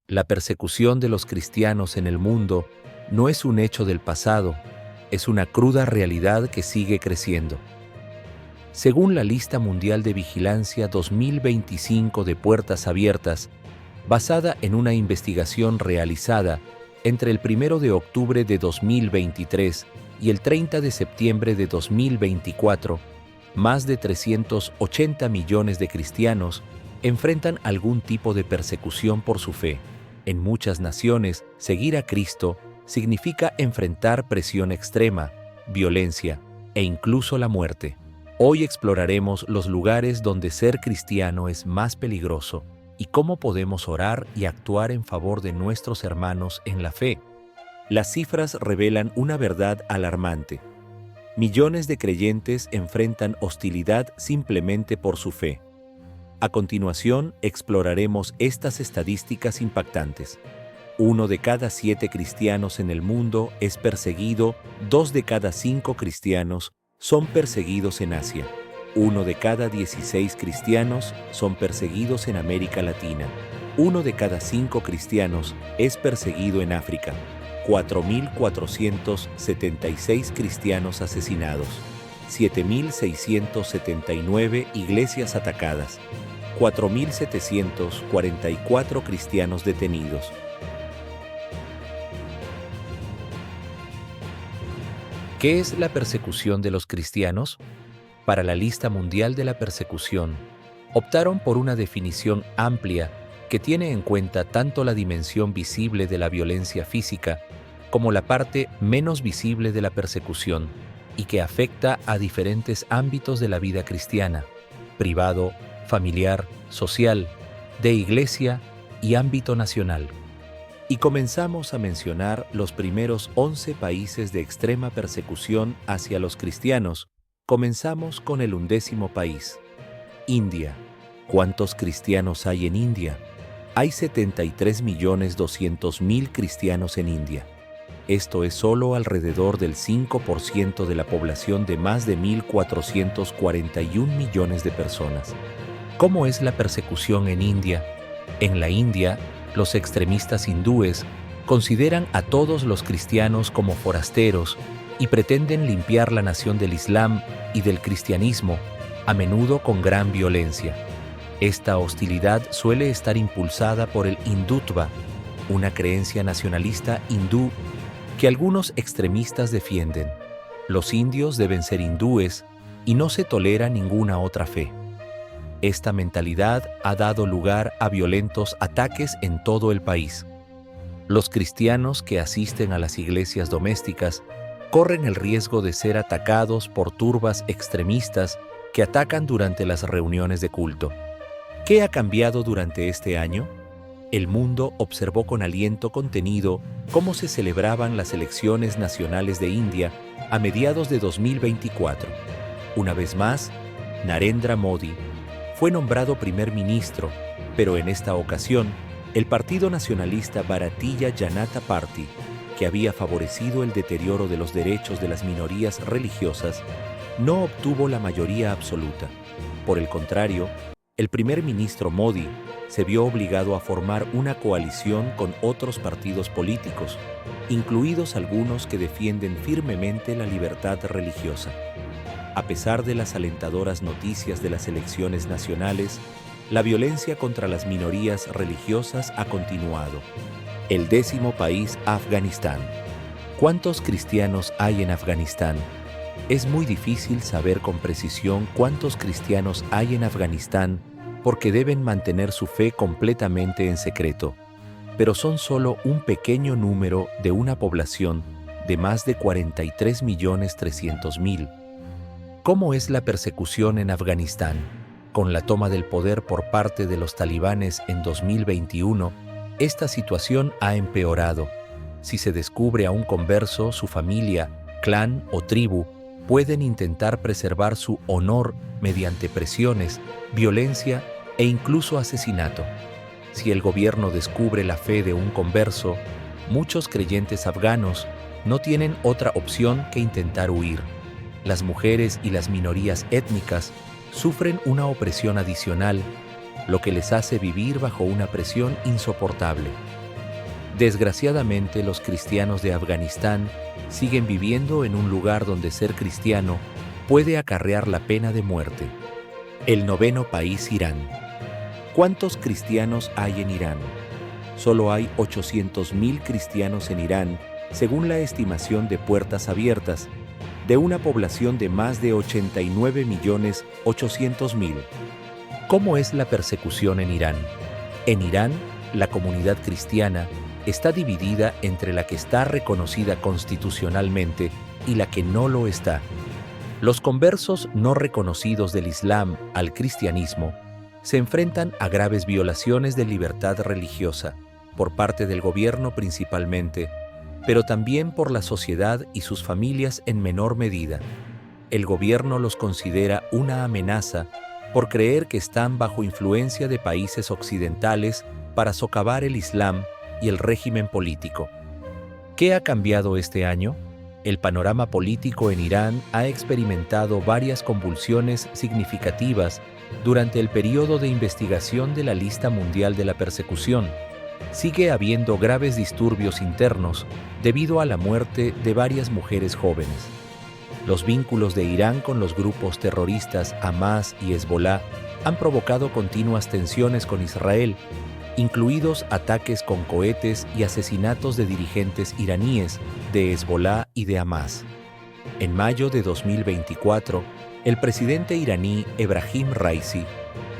La persecución de los cristianos en el mundo no es un hecho del pasado, es una cruda realidad que sigue creciendo. Según la Lista Mundial de Vigilancia 2025 de Puertas Abiertas, basada en una investigación realizada entre el 1 de octubre de 2023 y el 30 de septiembre de 2024, más de 380 millones de cristianos enfrentan algún tipo de persecución por su fe. En muchas naciones, seguir a Cristo significa enfrentar presión extrema, violencia e incluso la muerte. Hoy exploraremos los lugares donde ser cristiano es más peligroso y cómo podemos orar y actuar en favor de nuestros hermanos en la fe. Las cifras revelan una verdad alarmante. Millones de creyentes enfrentan hostilidad simplemente por su fe. A continuación, exploraremos estas estadísticas impactantes. 1 de cada 7 cristianos en el mundo es perseguido, 2 de cada 5 cristianos son perseguidos en Asia. 1 de cada 16 cristianos son perseguidos en América Latina. 1 de cada 5 cristianos es perseguido en África. 4.476 cristianos asesinados. 7.679 iglesias atacadas. 4.744 cristianos detenidos. ¿Qué es la persecución de los cristianos? Para la Lista Mundial de la Persecución, optaron por una definición amplia que tiene en cuenta tanto la dimensión visible de la violencia física como la parte menos visible de la persecución y que afecta a diferentes ámbitos de la vida cristiana: privado, familiar, social, de iglesia y ámbito nacional. Y comenzamos a mencionar los primeros 11 países de extrema persecución hacia los cristianos. Comenzamos con el 11º país, India. ¿Cuántos cristianos hay en India? Hay 73.200.000 cristianos en India. Esto es solo alrededor del 5% de la población de más de 1.441 millones de personas. ¿Cómo es la persecución en India? En la India, los extremistas hindúes consideran a todos los cristianos como forasteros y pretenden limpiar la nación del Islam y del cristianismo, a menudo con gran violencia. Esta hostilidad suele estar impulsada por el hindutva, una creencia nacionalista hindú que algunos extremistas defienden. Los indios deben ser hindúes y no se tolera ninguna otra fe. Esta mentalidad ha dado lugar a violentos ataques en todo el país. Los cristianos que asisten a las iglesias domésticas corren el riesgo de ser atacados por turbas extremistas que atacan durante las reuniones de culto. ¿Qué ha cambiado durante este año? El mundo observó con aliento contenido cómo se celebraban las elecciones nacionales de India a mediados de 2024. Una vez más, Narendra Modi fue nombrado primer ministro, pero en esta ocasión, el partido nacionalista Bharatiya Janata Party, que había favorecido el deterioro de los derechos de las minorías religiosas, no obtuvo la mayoría absoluta. Por el contrario, el primer ministro Modi se vio obligado a formar una coalición con otros partidos políticos, incluidos algunos que defienden firmemente la libertad religiosa. A pesar de las alentadoras noticias de las elecciones nacionales, la violencia contra las minorías religiosas ha continuado. El 10º país, Afganistán. ¿Cuántos cristianos hay en Afganistán? Es muy difícil saber con precisión cuántos cristianos hay en Afganistán porque deben mantener su fe completamente en secreto, pero son solo un pequeño número de una población de más de 43.300.000. ¿Cómo es la persecución en Afganistán? Con la toma del poder por parte de los talibanes en 2021, esta situación ha empeorado. Si se descubre a un converso, su familia, clan o tribu pueden intentar preservar su honor mediante presiones, violencia e incluso asesinato. Si el gobierno descubre la fe de un converso, muchos creyentes afganos no tienen otra opción que intentar huir. Las mujeres y las minorías étnicas sufren una opresión adicional lo que les hace vivir bajo una presión insoportable. Desgraciadamente, los cristianos de Afganistán siguen viviendo en un lugar donde ser cristiano puede acarrear la pena de muerte. El noveno país, Irán. ¿Cuántos cristianos hay en Irán? Solo hay 800.000 cristianos en Irán, según la estimación de Puertas Abiertas, de una población de más de 89.800.000. ¿Cómo es la persecución en Irán? En Irán, la comunidad cristiana está dividida entre la que está reconocida constitucionalmente y la que no lo está. Los conversos no reconocidos del Islam al cristianismo se enfrentan a graves violaciones de libertad religiosa, por parte del gobierno principalmente, pero también por la sociedad y sus familias en menor medida. El gobierno los considera una amenaza por creer que están bajo influencia de países occidentales para socavar el Islam y el régimen político. ¿Qué ha cambiado este año? El panorama político en Irán ha experimentado varias convulsiones significativas durante el periodo de investigación de la lista mundial de la persecución. Sigue habiendo graves disturbios internos debido a la muerte de varias mujeres jóvenes. Los vínculos de Irán con los grupos terroristas Hamás y Hezbolá han provocado continuas tensiones con Israel, incluidos ataques con cohetes y asesinatos de dirigentes iraníes de Hezbolá y de Hamás. En mayo de 2024, el presidente iraní Ebrahim Raisi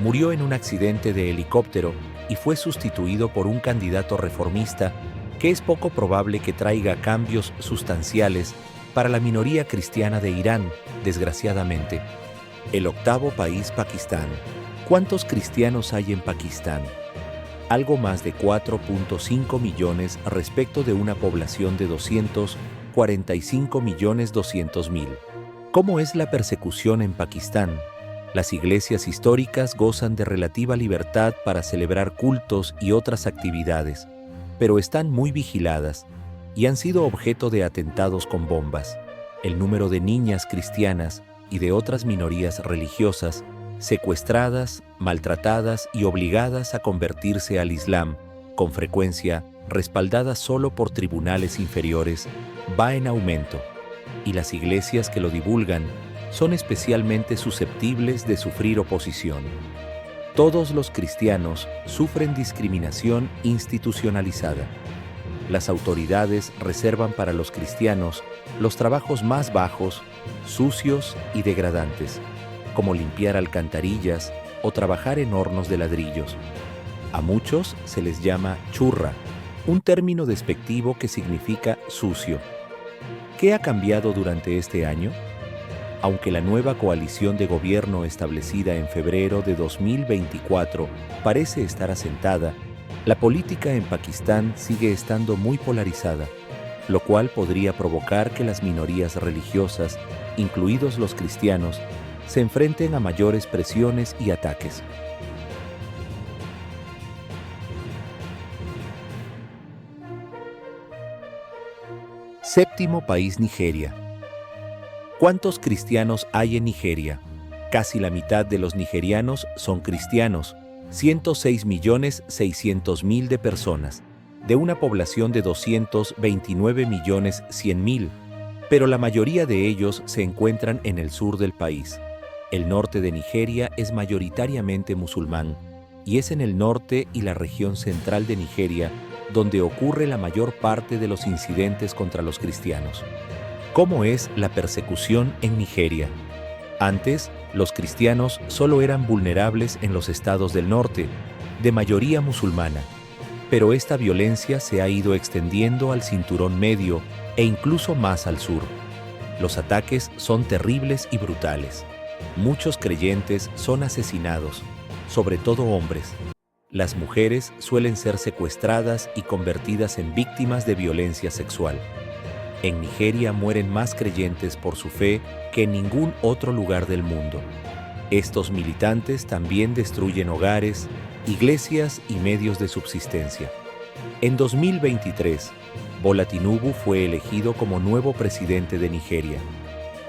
murió en un accidente de helicóptero y fue sustituido por un candidato reformista que es poco probable que traiga cambios sustanciales para la minoría cristiana de Irán, desgraciadamente. El octavo país, Pakistán. ¿Cuántos cristianos hay en Pakistán? Algo más de 4.5 millones respecto de una población de 245.200.000. ¿Cómo es la persecución en Pakistán? Las iglesias históricas gozan de relativa libertad para celebrar cultos y otras actividades, pero están muy vigiladas y han sido objeto de atentados con bombas. El número de niñas cristianas y de otras minorías religiosas secuestradas, maltratadas y obligadas a convertirse al Islam, con frecuencia respaldadas solo por tribunales inferiores, va en aumento, y las iglesias que lo divulgan son especialmente susceptibles de sufrir oposición. Todos los cristianos sufren discriminación institucionalizada. Las autoridades reservan para los cristianos los trabajos más bajos, sucios y degradantes, como limpiar alcantarillas o trabajar en hornos de ladrillos. A muchos se les llama churra, un término despectivo que significa sucio. ¿Qué ha cambiado durante este año? Aunque la nueva coalición de gobierno establecida en febrero de 2024 parece estar asentada, la política en Pakistán sigue estando muy polarizada, lo cual podría provocar que las minorías religiosas, incluidos los cristianos, se enfrenten a mayores presiones y ataques. Séptimo país, Nigeria. ¿Cuántos cristianos hay en Nigeria? Casi la mitad de los nigerianos son cristianos, 106.600.000 de personas, de una población de 229.100.000, pero la mayoría de ellos se encuentran en el sur del país. El norte de Nigeria es mayoritariamente musulmán, y es en el norte y la región central de Nigeria donde ocurre la mayor parte de los incidentes contra los cristianos. ¿Cómo es la persecución en Nigeria? Antes, los cristianos solo eran vulnerables en los estados del norte, de mayoría musulmana, pero esta violencia se ha ido extendiendo al cinturón medio e incluso más al sur. Los ataques son terribles y brutales. Muchos creyentes son asesinados, sobre todo hombres. Las mujeres suelen ser secuestradas y convertidas en víctimas de violencia sexual. En Nigeria mueren más creyentes por su fe que en ningún otro lugar del mundo. Estos militantes también destruyen hogares, iglesias y medios de subsistencia. En 2023, Bola Tinubu fue elegido como nuevo presidente de Nigeria.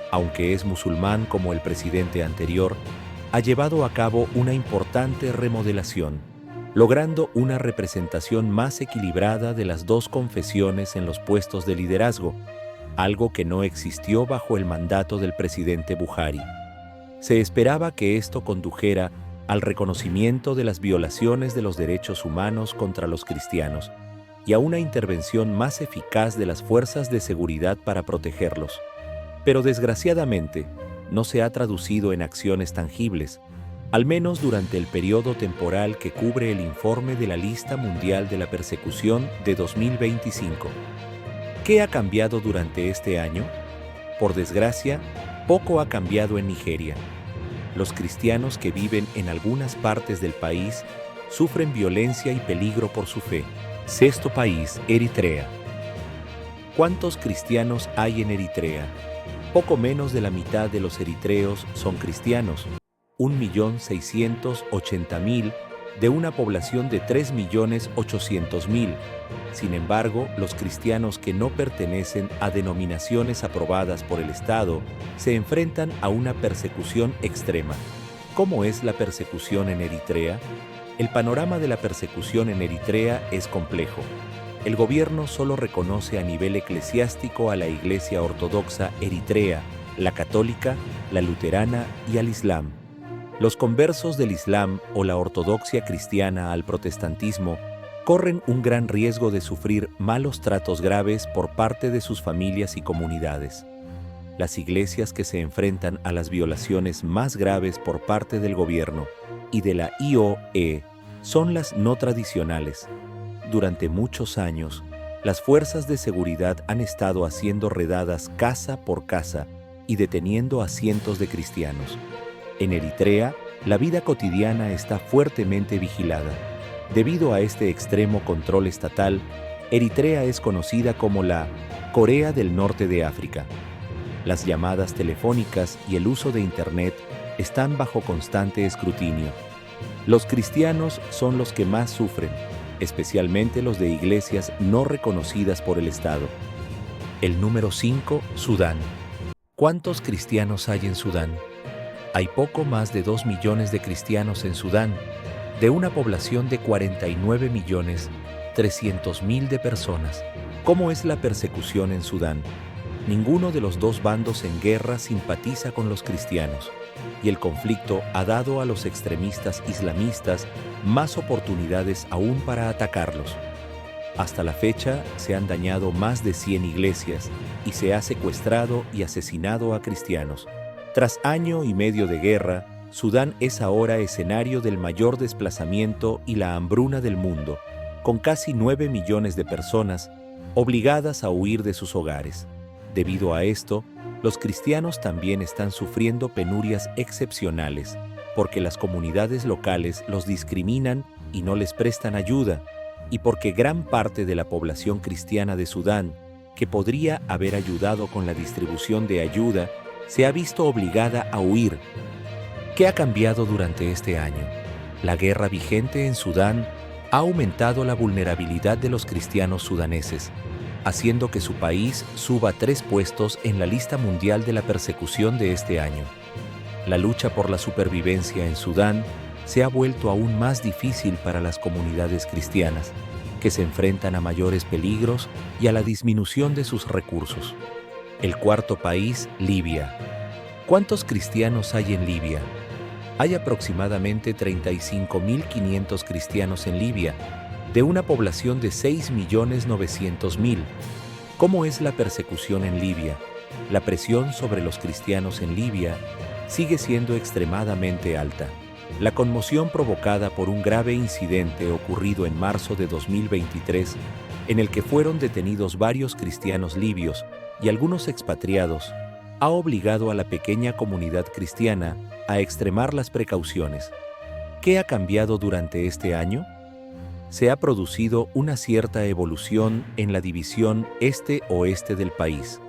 Aunque es musulmán como el presidente anterior, ha llevado a cabo una importante remodelación, logrando una representación más equilibrada de las dos confesiones en los puestos de liderazgo, algo que no existió bajo el mandato del presidente Buhari. Se esperaba que esto condujera al reconocimiento de las violaciones de los derechos humanos contra los cristianos y a una intervención más eficaz de las fuerzas de seguridad para protegerlos. Pero desgraciadamente, no se ha traducido en acciones tangibles, al menos durante el periodo temporal que cubre el informe de la Lista Mundial de la Persecución de 2025. ¿Qué ha cambiado durante este año? Por desgracia, poco ha cambiado en Nigeria. Los cristianos que viven en algunas partes del país sufren violencia y peligro por su fe. Sexto país, Eritrea. ¿Cuántos cristianos hay en Eritrea? Poco menos de la mitad de los eritreos son cristianos, 1.680.000 de una población de 3.800.000. Sin embargo, los cristianos que no pertenecen a denominaciones aprobadas por el Estado se enfrentan a una persecución extrema. ¿Cómo es la persecución en Eritrea? El panorama de la persecución en Eritrea es complejo. El gobierno solo reconoce a nivel eclesiástico a la Iglesia Ortodoxa Eritrea, la Católica, la Luterana y al Islam. Los conversos del Islam o la ortodoxia cristiana al protestantismo corren un gran riesgo de sufrir malos tratos graves por parte de sus familias y comunidades. Las iglesias que se enfrentan a las violaciones más graves por parte del gobierno y de la IOE son las no tradicionales. Durante muchos años, las fuerzas de seguridad han estado haciendo redadas casa por casa y deteniendo a cientos de cristianos. En Eritrea, la vida cotidiana está fuertemente vigilada. Debido a este extremo control estatal, Eritrea es conocida como la Corea del Norte de África. Las llamadas telefónicas y el uso de Internet están bajo constante escrutinio. Los cristianos son los que más sufren, especialmente los de iglesias no reconocidas por el Estado. El número 5, Sudán. ¿Cuántos cristianos hay en Sudán? Hay poco más de 2 millones de cristianos en Sudán, de una población de 49.300.000 de personas. ¿Cómo es la persecución en Sudán? Ninguno de los dos bandos en guerra simpatiza con los cristianos, y el conflicto ha dado a los extremistas islamistas más oportunidades aún para atacarlos. Hasta la fecha se han dañado más de 100 iglesias y se ha secuestrado y asesinado a cristianos. Tras año y medio de guerra, Sudán es ahora escenario del mayor desplazamiento y la hambruna del mundo, con casi 9 millones de personas obligadas a huir de sus hogares. Debido a esto, los cristianos también están sufriendo penurias excepcionales, porque las comunidades locales los discriminan y no les prestan ayuda, y porque gran parte de la población cristiana de Sudán, que podría haber ayudado con la distribución de ayuda, se ha visto obligada a huir. ¿Qué ha cambiado durante este año? La guerra vigente en Sudán ha aumentado la vulnerabilidad de los cristianos sudaneses, haciendo que su país suba 3 puestos en la lista mundial de la persecución de este año. La lucha por la supervivencia en Sudán se ha vuelto aún más difícil para las comunidades cristianas, que se enfrentan a mayores peligros y a la disminución de sus recursos. El cuarto país, Libia. ¿Cuántos cristianos hay en Libia? Hay aproximadamente 35.500 cristianos en Libia, de una población de 6.900.000. ¿Cómo es la persecución en Libia? La presión sobre los cristianos en Libia sigue siendo extremadamente alta. La conmoción provocada por un grave incidente ocurrido en marzo de 2023, en el que fueron detenidos varios cristianos libios y algunos expatriados, ha obligado a la pequeña comunidad cristiana a extremar las precauciones. ¿Qué ha cambiado durante este año? Se ha producido una cierta evolución en la división este-oeste del país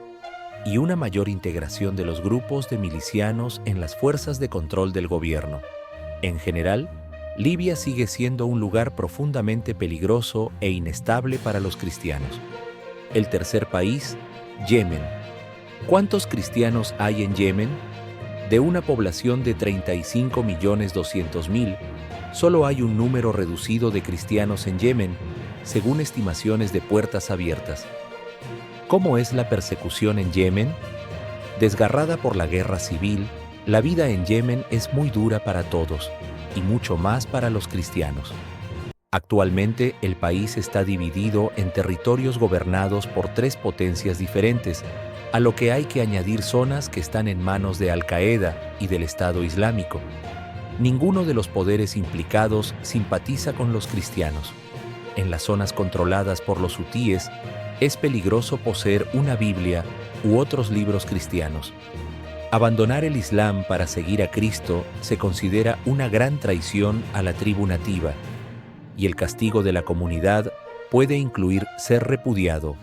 y una mayor integración de los grupos de milicianos en las fuerzas de control del gobierno. En general, Libia sigue siendo un lugar profundamente peligroso e inestable para los cristianos. El tercer país, Yemen. ¿Cuántos cristianos hay en Yemen? De una población de 35.200.000, solo hay un número reducido de cristianos en Yemen, según estimaciones de Puertas Abiertas. ¿Cómo es la persecución en Yemen? Desgarrada por la guerra civil, la vida en Yemen es muy dura para todos, y mucho más para los cristianos. Actualmente, el país está dividido en territorios gobernados por 3 potencias diferentes, a lo que hay que añadir zonas que están en manos de Al-Qaeda y del Estado Islámico. Ninguno de los poderes implicados simpatiza con los cristianos. En las zonas controladas por los hutíes, es peligroso poseer una Biblia u otros libros cristianos. Abandonar el Islam para seguir a Cristo se considera una gran traición a la tribu nativa, y el castigo de la comunidad puede incluir ser repudiado,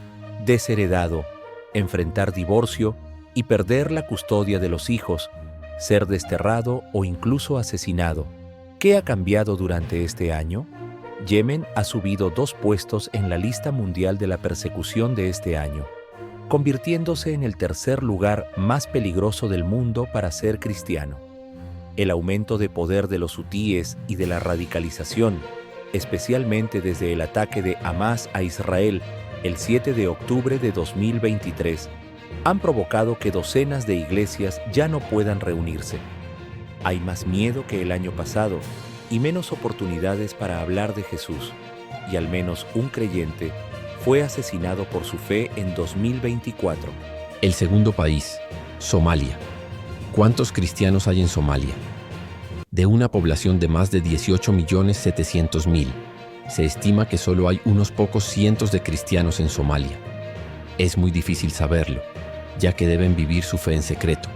desheredado, enfrentar divorcio y perder la custodia de los hijos, ser desterrado o incluso asesinado. ¿Qué ha cambiado durante este año? Yemen ha subido 2 puestos en la lista mundial de la persecución de este año, convirtiéndose en el tercer lugar más peligroso del mundo para ser cristiano. El aumento de poder de los hutíes y de la radicalización, especialmente desde el ataque de Hamás a Israel el 7 de octubre de 2023, han provocado que docenas de iglesias ya no puedan reunirse. Hay más miedo que el año pasado y menos oportunidades para hablar de Jesús, y al menos un creyente fue asesinado por su fe en 2024. El segundo país, Somalia. ¿Cuántos cristianos hay en Somalia? De una población de más de 18.700.000, se estima que solo hay unos pocos cientos de cristianos en Somalia. Es muy difícil saberlo, ya que deben vivir su fe en secreto.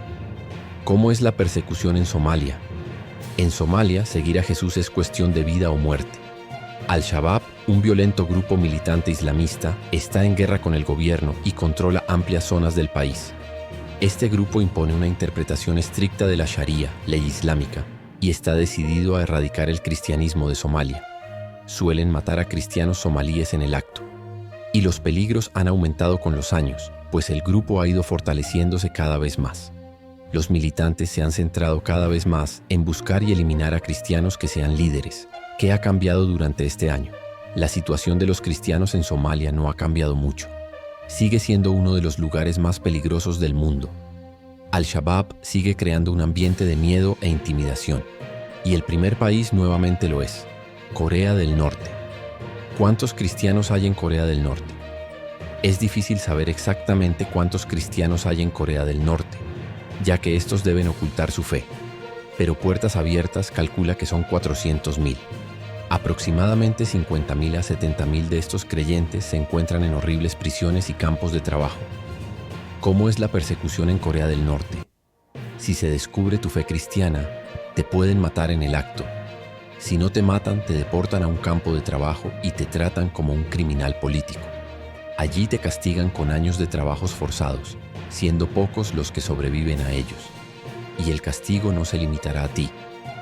¿Cómo es la persecución en Somalia? En Somalia, seguir a Jesús es cuestión de vida o muerte. Al-Shabaab, un violento grupo militante islamista, está en guerra con el gobierno y controla amplias zonas del país. Este grupo impone una interpretación estricta de la Sharia, ley islámica, y está decidido a erradicar el cristianismo de Somalia. Suelen matar a cristianos somalíes en el acto. Y los peligros han aumentado con los años, pues el grupo ha ido fortaleciéndose cada vez más. Los militantes se han centrado cada vez más en buscar y eliminar a cristianos que sean líderes. ¿Qué ha cambiado durante este año? La situación de los cristianos en Somalia no ha cambiado mucho. Sigue siendo uno de los lugares más peligrosos del mundo. Al-Shabaab sigue creando un ambiente de miedo e intimidación. Y el primer país nuevamente lo es, Corea del Norte. ¿Cuántos cristianos hay en Corea del Norte? Es difícil saber exactamente cuántos cristianos hay en Corea del Norte, ya que estos deben ocultar su fe. Pero Puertas Abiertas calcula que son 400.000. Aproximadamente 50.000 a 70.000 de estos creyentes se encuentran en horribles prisiones y campos de trabajo. ¿Cómo es la persecución en Corea del Norte? Si se descubre tu fe cristiana, te pueden matar en el acto. Si no te matan, te deportan a un campo de trabajo y te tratan como un criminal político. Allí te castigan con años de trabajos forzados, siendo pocos los que sobreviven a ellos. Y el castigo no se limitará a ti,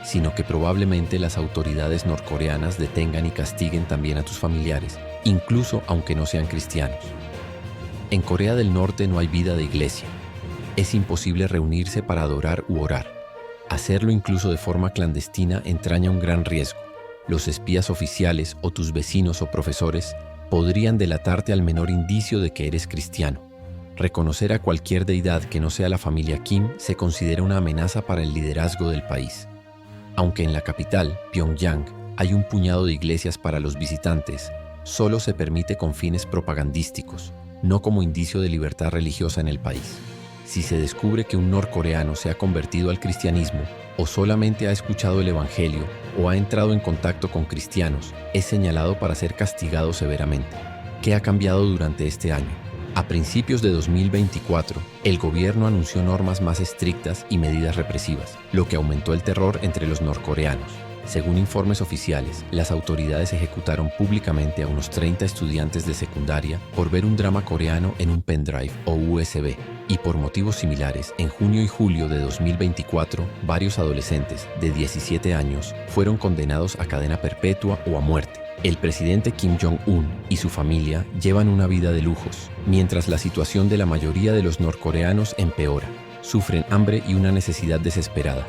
sino que probablemente las autoridades norcoreanas detengan y castiguen también a tus familiares, incluso aunque no sean cristianos. En Corea del Norte no hay vida de iglesia. Es imposible reunirse para adorar u orar. Hacerlo incluso de forma clandestina entraña un gran riesgo. Los espías oficiales o tus vecinos o profesores podrían delatarte al menor indicio de que eres cristiano. Reconocer a cualquier deidad que no sea la familia Kim se considera una amenaza para el liderazgo del país. Aunque en la capital, Pyongyang, hay un puñado de iglesias para los visitantes, solo se permite con fines propagandísticos, no como indicio de libertad religiosa en el país. Si se descubre que un norcoreano se ha convertido al cristianismo, o solamente ha escuchado el evangelio, o ha entrado en contacto con cristianos, es señalado para ser castigado severamente. ¿Qué ha cambiado durante este año? A principios de 2024, el gobierno anunció normas más estrictas y medidas represivas, lo que aumentó el terror entre los norcoreanos. Según informes oficiales, las autoridades ejecutaron públicamente a unos 30 estudiantes de secundaria por ver un drama coreano en un pendrive o USB. Y por motivos similares, en junio y julio de 2024, varios adolescentes de 17 años fueron condenados a cadena perpetua o a muerte. El presidente Kim Jong-un y su familia llevan una vida de lujos, mientras la situación de la mayoría de los norcoreanos empeora. sufren hambre y una necesidad desesperada.